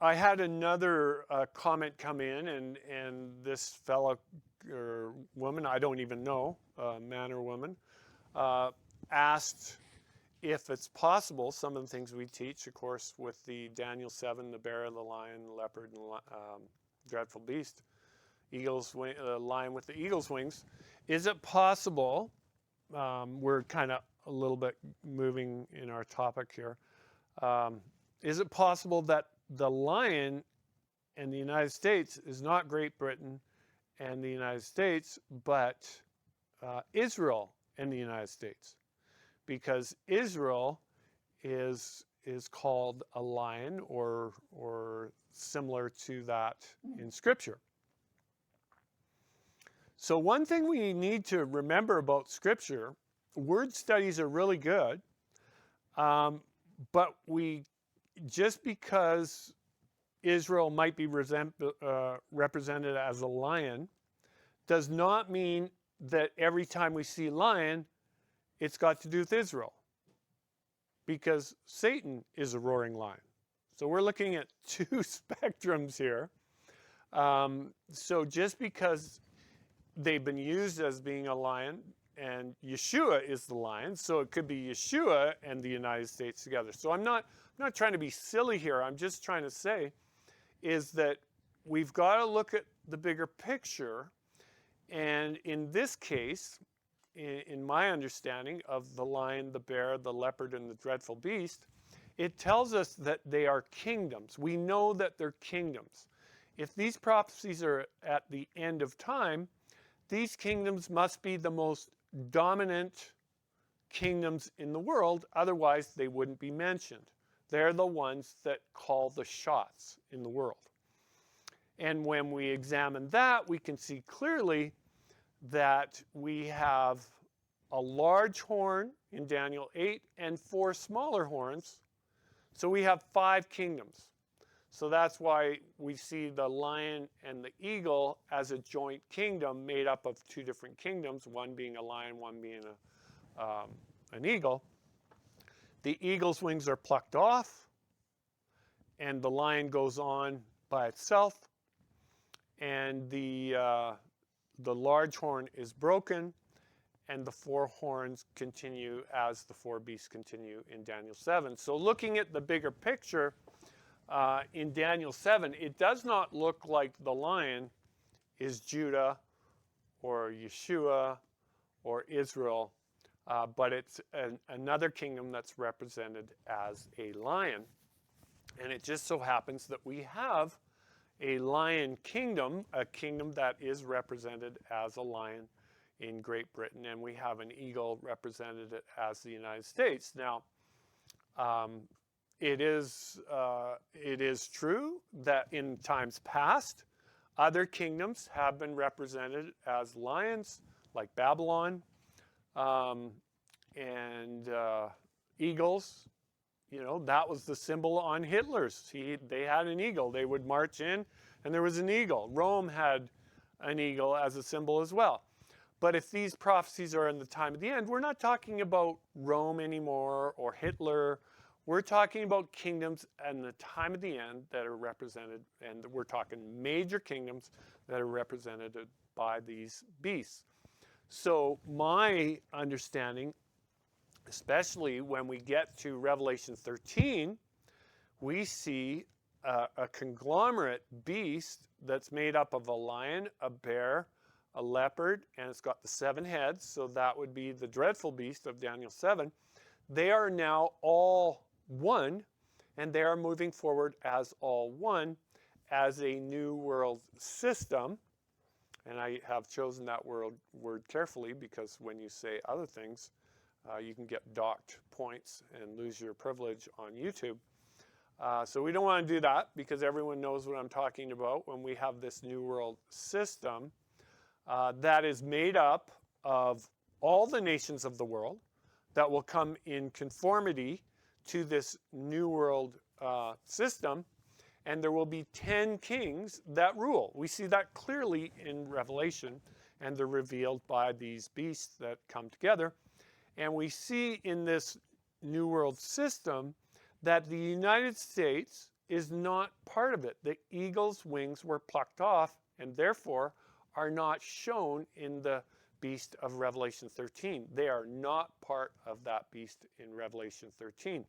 I had another comment come in, and this fellow or woman, I don't even know, man or woman, uh, asked if it's possible, some of the things we teach, of course, with the Daniel 7, the bear, the lion, the leopard, and dreadful beast, lion with the eagle's wings, is it possible, we're kind of a little bit moving in our topic here, is it possible that the lion and the United States is not Great Britain and the United States, but Israel and the United States? Because Israel is called a lion or similar to that in Scripture. So one thing we need to remember about Scripture, word studies are really good, but just because Israel might be represented as a lion does not mean that every time we see lion, it's got to do with Israel, because Satan is a roaring lion. So we're looking at two spectrums here. So just because they've been used as being a lion, and Yeshua is the lion, so it could be Yeshua and the United States together. So I'm not trying to be silly here. I'm just trying to say is that we've got to look at the bigger picture. And in this case, in my understanding of the lion, the bear, the leopard, and the dreadful beast, it tells us that they are kingdoms. We know that they're kingdoms. If these prophecies are at the end of time, these kingdoms must be the most dominant kingdoms in the world, otherwise they wouldn't be mentioned. They're the ones that call the shots in the world. And when we examine that, we can see clearly that we have a large horn in Daniel 8 and 4 smaller horns. So we have 5 kingdoms. So that's why we see the lion and the eagle as a joint kingdom made up of 2 different kingdoms, one being a lion, one being an eagle. The eagle's wings are plucked off, and the lion goes on by itself, and the large horn is broken, and the 4 horns continue as the 4 beasts continue in Daniel 7. So looking at the bigger picture, in Daniel 7, it does not look like the lion is Judah or Yeshua or Israel, but it's another kingdom that's represented as a lion. And it just so happens that we have a lion kingdom, a kingdom that is represented as a lion in Great Britain, and we have an eagle represented as the United States. Now, it is true that in times past, other kingdoms have been represented as lions, like Babylon, and eagles. You know, that was the symbol on Hitler's. They had an eagle. They would march in, and there was an eagle. Rome had an eagle as a symbol as well. But if these prophecies are in the time of the end, we're not talking about Rome anymore or Hitler. We're talking about kingdoms in the time of the end that are represented, and we're talking major kingdoms that are represented by these beasts. So my understanding, especially when we get to Revelation 13, we see a conglomerate beast that's made up of a lion, a bear, a leopard, and it's got the 7 heads, so that would be the dreadful beast of Daniel 7. They are now all one, and they are moving forward as all one, as a new world system. And I have chosen that word carefully, because when you say other things, you can get docked points and lose your privilege on YouTube. So we don't want to do that, because everyone knows what I'm talking about when we have this new world system that is made up of all the nations of the world that will come in conformity to this new world system, and there will be 10 kings that rule. We see that clearly in Revelation, and they're revealed by these beasts that come together. And we see in this new world system that the United States is not part of it. The eagle's wings were plucked off and therefore are not shown in the beast of Revelation 13. They are not part of that beast in Revelation 13.